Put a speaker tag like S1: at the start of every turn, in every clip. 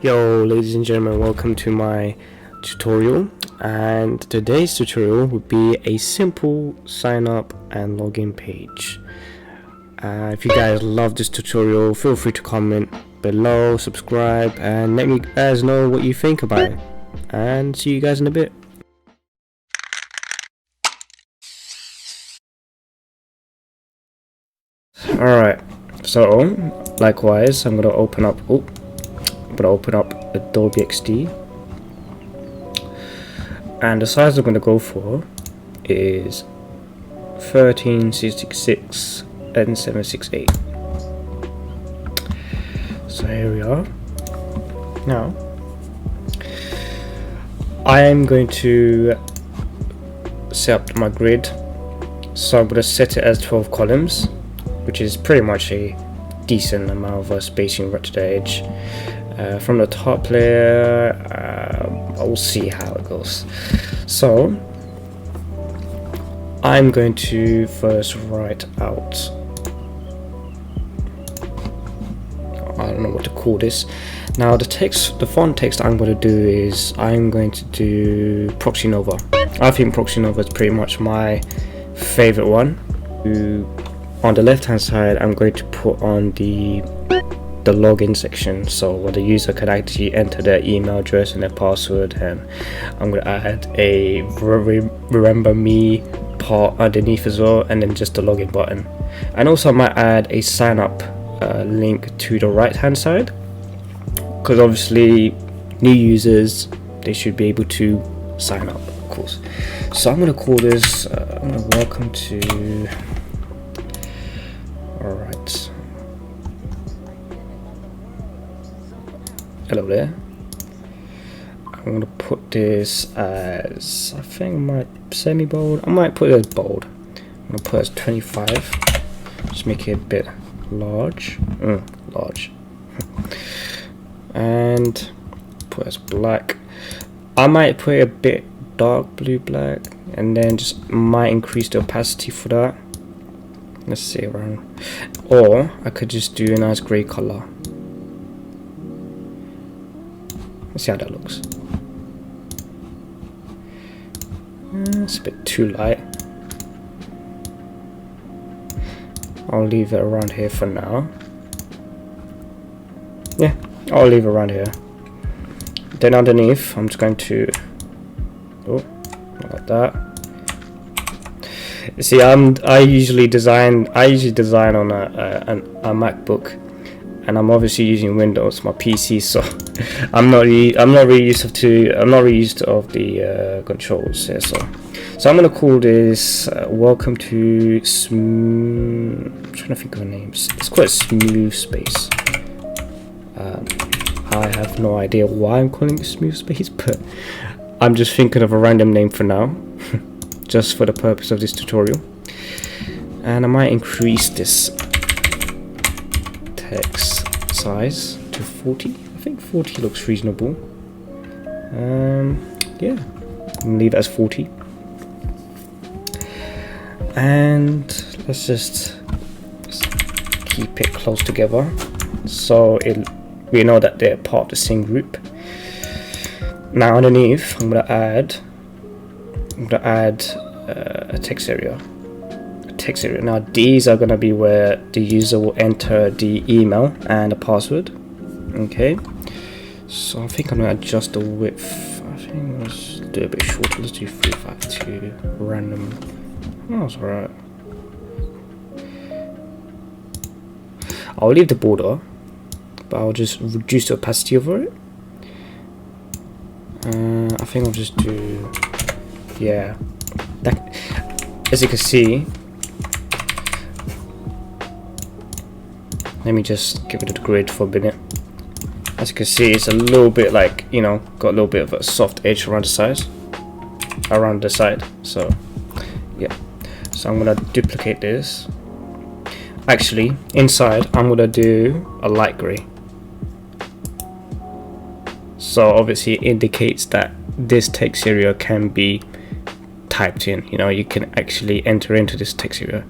S1: Yo, ladies and gentlemen, welcome to my tutorial. And today's tutorial will be a simple sign up and login page. If you guys love this tutorial, feel free to comment below, subscribe, and let me guys know what you think about it. And see you guys in a bit. Alright, so likewise, I'm gonna open up Adobe XD, and the size I'm going to go for is 1366 and 768. So here we are. Now I am going to set up my grid, so I'm going to set it as 12 columns, which is pretty much a decent amount of spacing right to the edge. From the top layer, I'll see how it goes. So I'm going to first write out, I don't know what to call this. Now the font text I'm going to do is I'm going to do Proxy Nova. I think Proxy Nova is pretty much my favorite one. On the left hand side, I'm going to put on the login section, so where the user can actually enter their email address and their password, and I'm going to add a remember me part underneath as well, and then just the login button. And also I might add a sign up link to the right hand side, because obviously new users, they should be able to sign up, of course. So I'm going to call this welcome to, alright, hello there. I'm going to put this as, I think my semi-bold, I might put it as bold. I'm going to put it as 25, just make it a bit large, and put it as black. I might put it a bit dark blue black, and then just might increase the opacity for that. Let's see around, or I could just do a nice grey color. Let's see how that looks. It's a bit too light. I'll leave it around here for now. Yeah, I'll leave it around here. Then underneath, I'm just going to, like that. See, I usually design on a MacBook, and I'm obviously using Windows, my PC, so I'm not really used to the controls here. So I'm gonna call this welcome to smooth. I'm trying to think of a name. It's quite smooth space. I have no idea why I'm calling it smooth space, but I'm just thinking of a random name for now, just for the purpose of this tutorial. And I might increase this text size to 40. I think 40 looks reasonable. Yeah, leave it as 40. And let's just keep it close together, so we know that they're part of the same group. Now underneath, I'm gonna add a text area. Now these are gonna be where the user will enter the email and the password. Okay, so I think I'm gonna adjust the width. I think let's do a bit shorter. Let's do 352 random. Oh, that's alright. I'll leave the border, but I'll just reduce the opacity over it. I think I'll just do, yeah, that, as you can see. Let me just give it a grid for a minute. As you can see, it's a little bit like, you know, got a little bit of a soft edge around the side. So yeah, so I'm gonna duplicate this. Actually, inside I'm gonna do a light gray, so obviously it indicates that this text area can be typed in. You know, you can actually enter into this text area.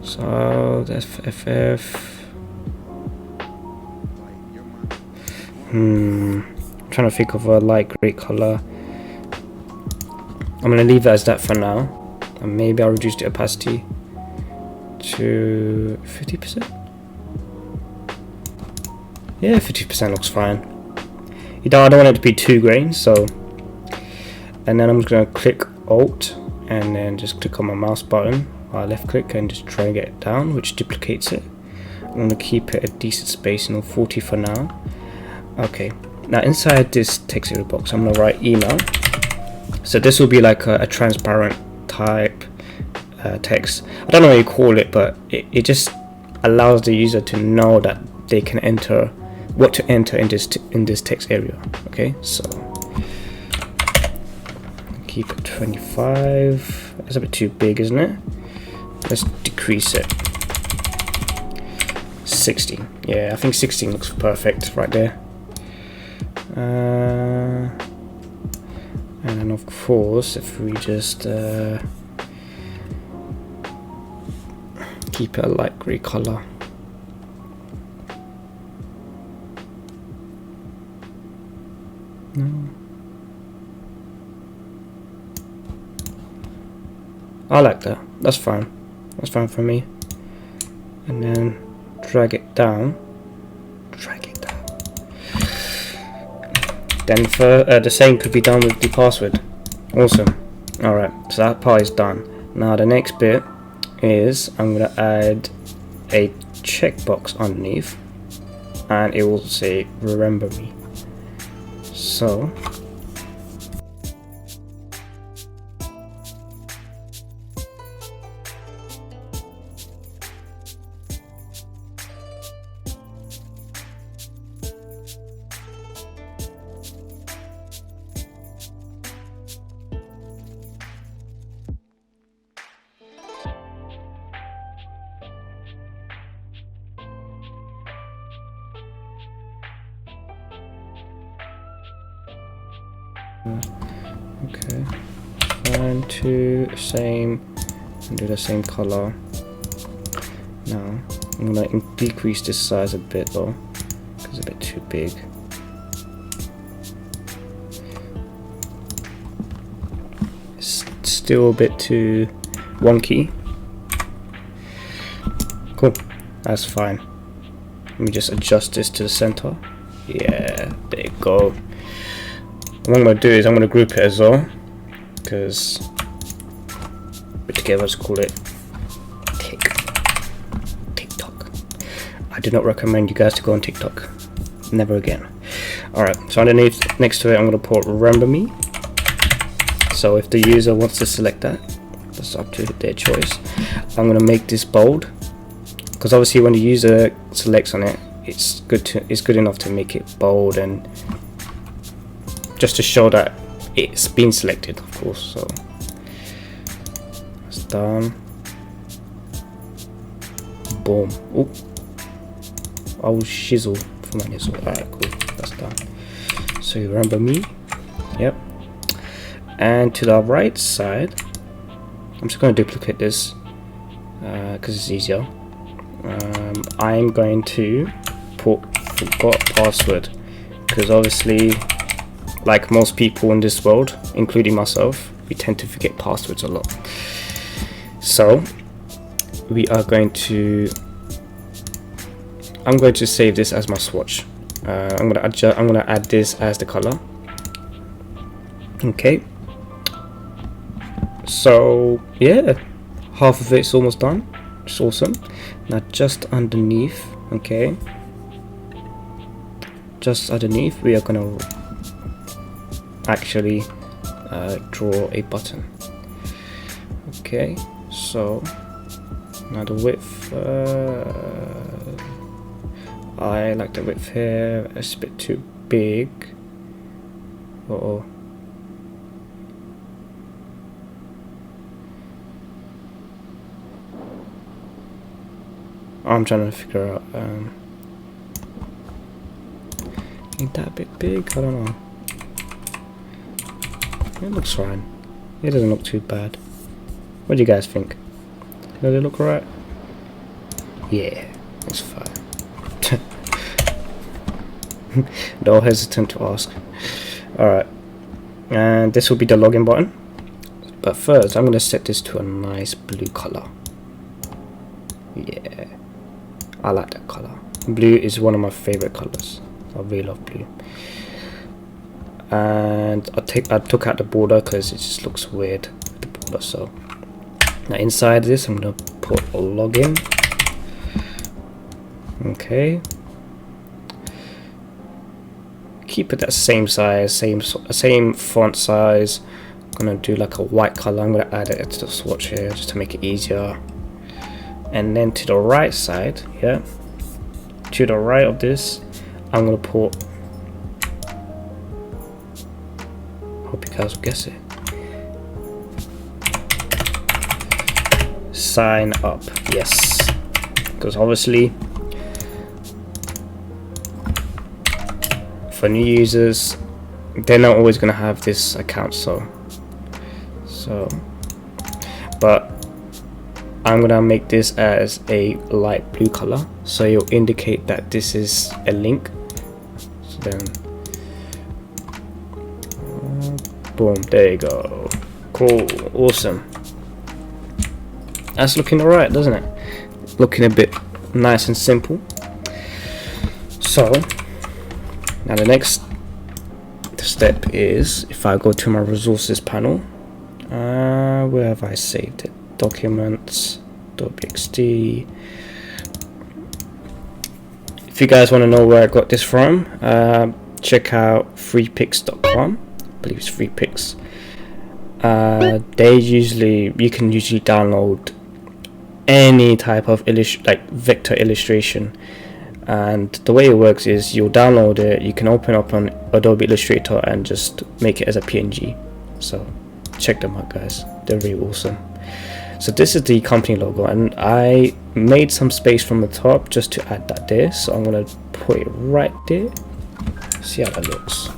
S1: So that's FF. I'm trying to think of a light grey color. I'm gonna leave it as that for now, and maybe I'll reduce the opacity to 50%. Yeah, 50% looks fine. I don't want it to be too grain, so. And then I'm just gonna click Alt and then just click on my mouse button, left click, and just try and get it down, which duplicates it. I'm gonna keep it a decent space, 40 for now. Okay, now inside this text area box, I'm gonna write email. So this will be like a transparent type text. I don't know what you call it, but it just allows the user to know that they can enter what to enter in this text area. Okay, so keep it 25. That's a bit too big, isn't it? Let's decrease it. 16. Yeah, I think 16 looks perfect right there. And then of course, if we just keep it a light grey color. No. I like that. That's fine. That's fine for me. And then drag it down. Drag it down. Then for the same could be done with the password. Awesome. Alright, so that part is done. Now the next bit is I'm gonna add a checkbox underneath, and it will say remember me. So okay, find to same and do the same color. Now I'm gonna decrease this size a bit though, because it's a bit too big. It's still a bit too wonky. Cool, that's fine. Let me just adjust this to the center. Yeah, there you go. What I'm going to do is I'm going to group it as well, because we're together. Let's call it TikTok. I do not recommend you guys to go on TikTok. Never again. Alright, so underneath, next to it, I'm going to put remember me. So if the user wants to select that, that's up to their choice. I'm going to make this bold, because obviously when the user selects on it, it's good enough to make it bold, and just to show that it's been selected, of course. So that's done. Boom. Oop. I'll shizzle for my nizzle. Alright, cool. That's done. So you remember me? Yep. And to the right side, I'm just going to duplicate this because it's easier. I'm going to put forgot password, because obviously, like most people in this world, including myself, we tend to forget passwords a lot. So we are going to, I'm going to save this as my swatch. I'm going to add this as the color. Okay. So yeah, half of it's almost done. It's awesome. Now just underneath, okay, just underneath, we are going to actually draw a button. Okay, so now the width, I like the width here. It's a bit too big. Uh-oh. I'm trying to figure out, ain't that a bit big? I don't know. It looks fine. It doesn't look too bad. What do you guys think? Does it look alright? Yeah, it's fine. Don't hesitate to ask. Alright, and this will be the login button, but first I'm going to set this to a nice blue color. Yeah, I like that color. Blue is one of my favorite colors. I really love blue. And I took out the border because it just looks weird with the border. So now inside this I'm going to put a login. Okay, keep it that same size, same font size. I'm gonna do like a white color. I'm gonna add it to the swatch here just to make it easier. And then to the right side, yeah, to the right of this, I'm gonna put, hope you guys will guess it, sign up. Yes, because obviously for new users, they're not always going to have this account, so but I'm gonna make this as a light blue color, so you'll indicate that this is a link. So then boom, there you go. Cool, awesome. That's looking alright, doesn't it? Looking a bit nice and simple. So now the next step is, if I go to my resources panel, where have I saved it? Documents, .txt. If you guys want to know where I got this from, check out freepix.com. I believe it's freepix. You can usually download any type of like vector illustration, and the way it works is you'll download it, you can open up on Adobe Illustrator and just make it as a PNG. So check them out, guys, they're really awesome. So this is the company logo, and I made some space from the top just to add that there, so I'm gonna put it right there. See how that looks.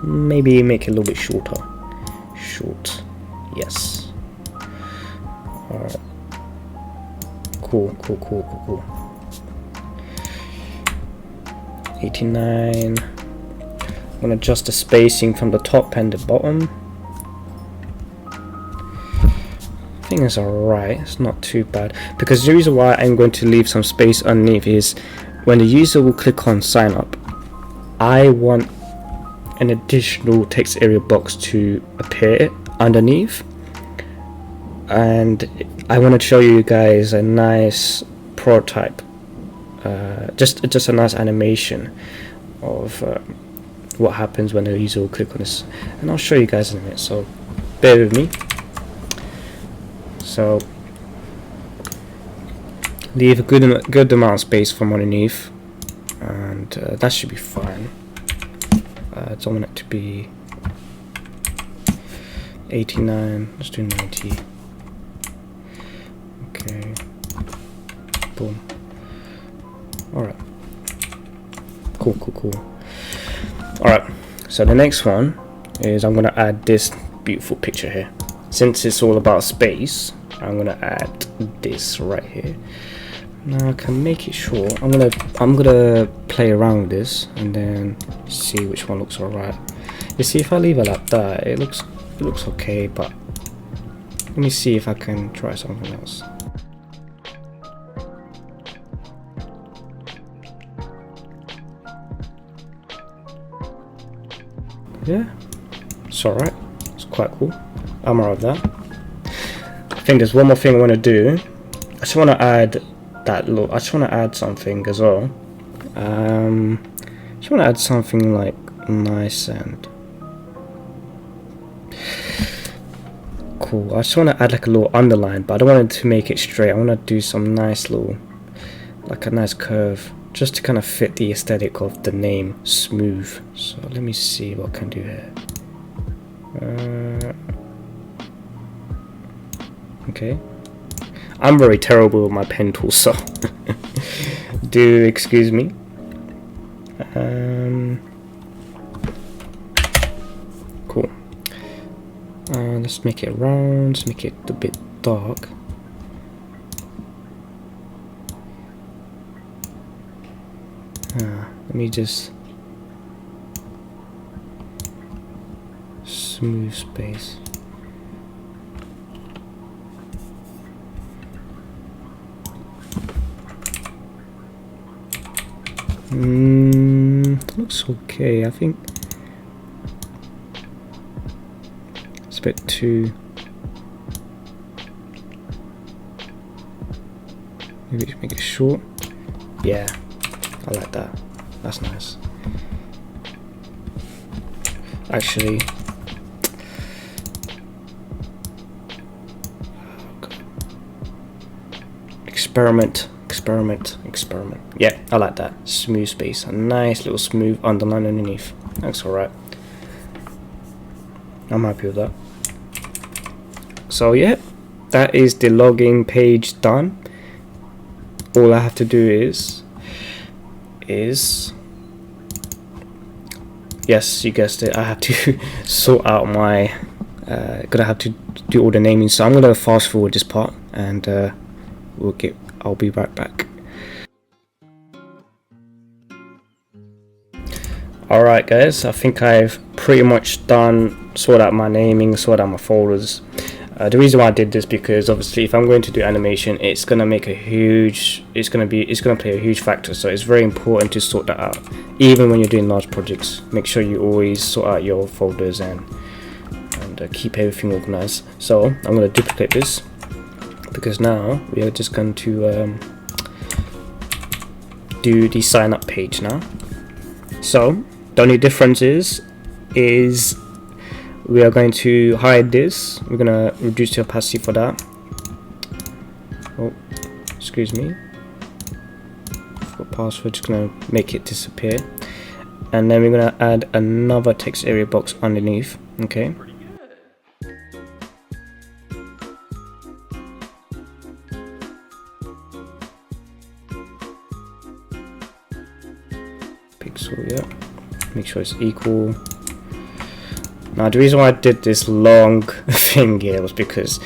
S1: Maybe make it a little bit shorter. Yes. Alright, cool. 89. I'm gonna adjust the spacing from the top and the bottom. I think it's alright, it's not too bad, because the reason why I'm going to leave some space underneath is when the user will click on sign up, I want an additional text area box to appear underneath, and I want to show you guys a nice prototype, just a nice animation of what happens when the user will click on this, and I'll show you guys in a minute, so bear with me. So leave a good amount of space from underneath, and that should be fine. I don't want it to be 89, let's do 90. Okay, boom. Alright, cool. Alright, so the next one is I'm gonna add this beautiful picture here. Since it's all about space, I'm gonna add this right here. Now I can make it short. I'm gonna play around with this and then see which one looks alright. You see, if I leave it like that, it looks okay, but let me see if I can try something else. Yeah, it's alright. It's quite cool. I'm alright with that. I think there's one more thing I want to do. I just want to add that look. I just want to add something as well. Just want to add something like nice and cool. I just want to add like a little underline, but I don't want it to make it straight. I want to do some nice little, like a nice curve, just to kind of fit the aesthetic of the name Smooth. So let me see what I can do here. Okay, I'm very terrible with my pen tools, so do excuse me. Cool. Let's make it round, let's make it a bit dark. Let me just smooth space. Looks okay. I think it's a bit too. Maybe make it short. Yeah, I like that. That's nice. Actually, experiment. Yeah, I like that. Smooth space. A nice little smooth underline underneath. That's alright. I'm happy with that. So yeah, that is the login page done. All I have to do is yes, you guessed it, I have to sort out my gonna have to do all the naming. So I'm gonna fast forward this part and I'll be right back. Alright guys, I think I've pretty much sorted out my naming, sorted out my folders. The reason why I did this because obviously if I'm going to do animation, it's gonna make a huge, it's gonna play a huge factor. So it's very important to sort that out. Even when you're doing large projects, make sure you always sort out your folders and keep everything organized. So I'm gonna duplicate this because now we are just going to do the sign up page now. So the only difference is we are going to hide this. We're gonna reduce the opacity for that. Oh, excuse me. For password, just gonna make it disappear, and then we're gonna add another text area box underneath. Okay. Pixel, yeah. Make sure it's equal. Now the reason why I did this long thing here was because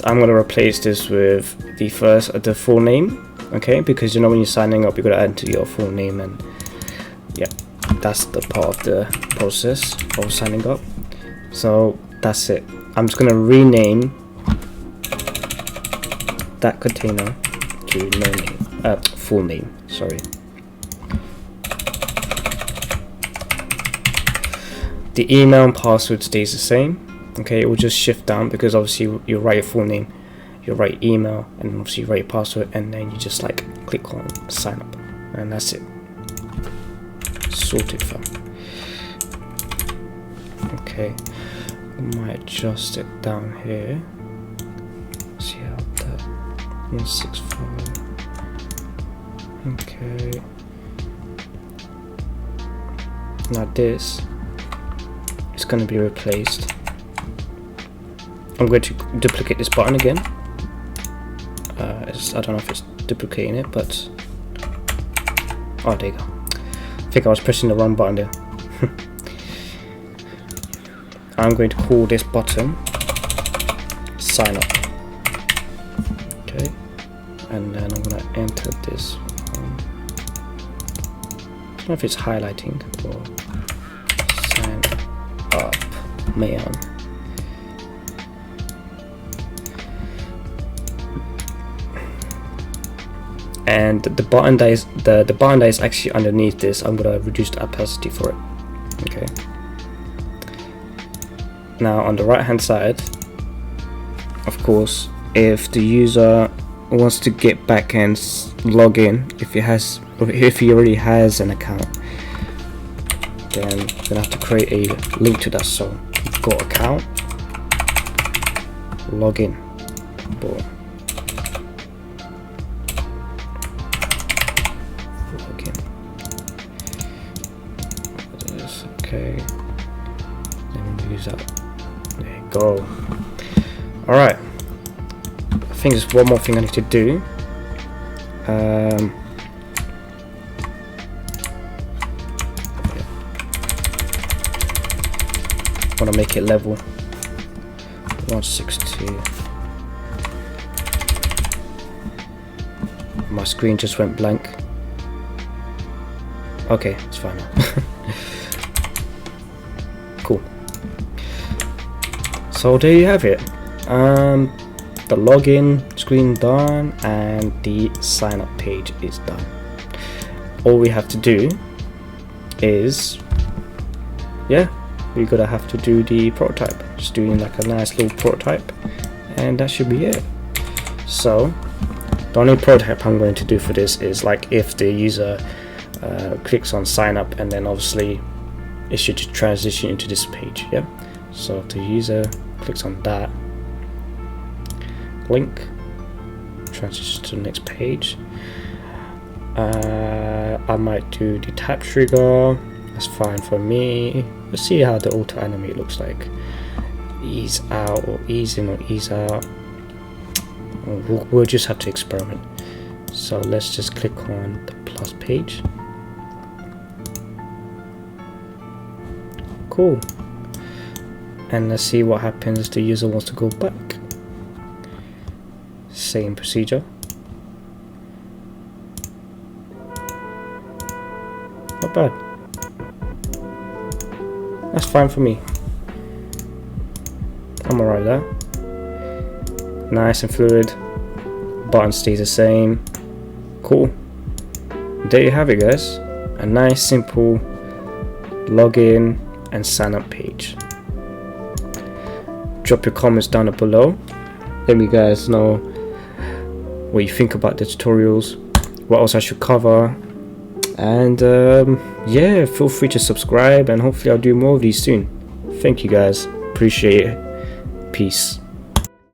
S1: I'm gonna replace this with the full name, okay? Because you know when you're signing up, you're gonna add to your full name, and yeah, that's the part of the process of signing up. So that's it. I'm just gonna rename that container to no name, full name. Sorry. The email and password stays the same. Okay, it will just shift down because obviously you write your full name, you write email, and obviously you write your password, and then you just like click on sign up, and that's it. Sorted, fam. Okay, I might adjust it down here. See how that 165. Okay. Now this is going to be replaced. I'm going to duplicate this button again. I don't know if it's duplicating it, but oh, there you go. I think I was pressing the wrong button there. I'm going to call this button sign up. Okay, and then I'm going to enter this one. I don't know if it's highlighting or sign up, man. And the button that is the button that is actually underneath this, I'm gonna reduce the opacity for it. Okay. Now on the right hand side, of course, if the user wants to get back and log in, if he already has an account, then we're gonna have to create a link to that. So go account, login, boom. Okay, then we'll use that. There you go. Alright, I think there's one more thing I need to do. I want to make it level 162. My screen just went blank. Okay, it's fine now. Cool. So there you have it. The login screen done and the sign up page is done. All we have to do is, yeah, we're gonna have to do the prototype. Just doing like a nice little prototype, and that should be it. So the only prototype I'm going to do for this is like if the user clicks on sign up, and then obviously it should transition into this page. Yeah, so if the user clicks on that link, transition to the next page. I might do the tap trigger. That's fine for me. Let's see how the auto animate looks like. Ease out or ease in or ease out. We'll just have to experiment. So let's just click on the plus page. Cool. And let's see what happens if the user wants to go back. Same procedure. Not bad. That's fine for me. I'm alright with that. Nice and fluid. Button stays the same. Cool. There you have it, guys. A nice simple login and sign up page. Drop your comments down below. Let me guys know what you think about the tutorials, what else I should cover, and yeah, feel free to subscribe, and hopefully I'll do more of these soon. Thank you guys, appreciate it. Peace.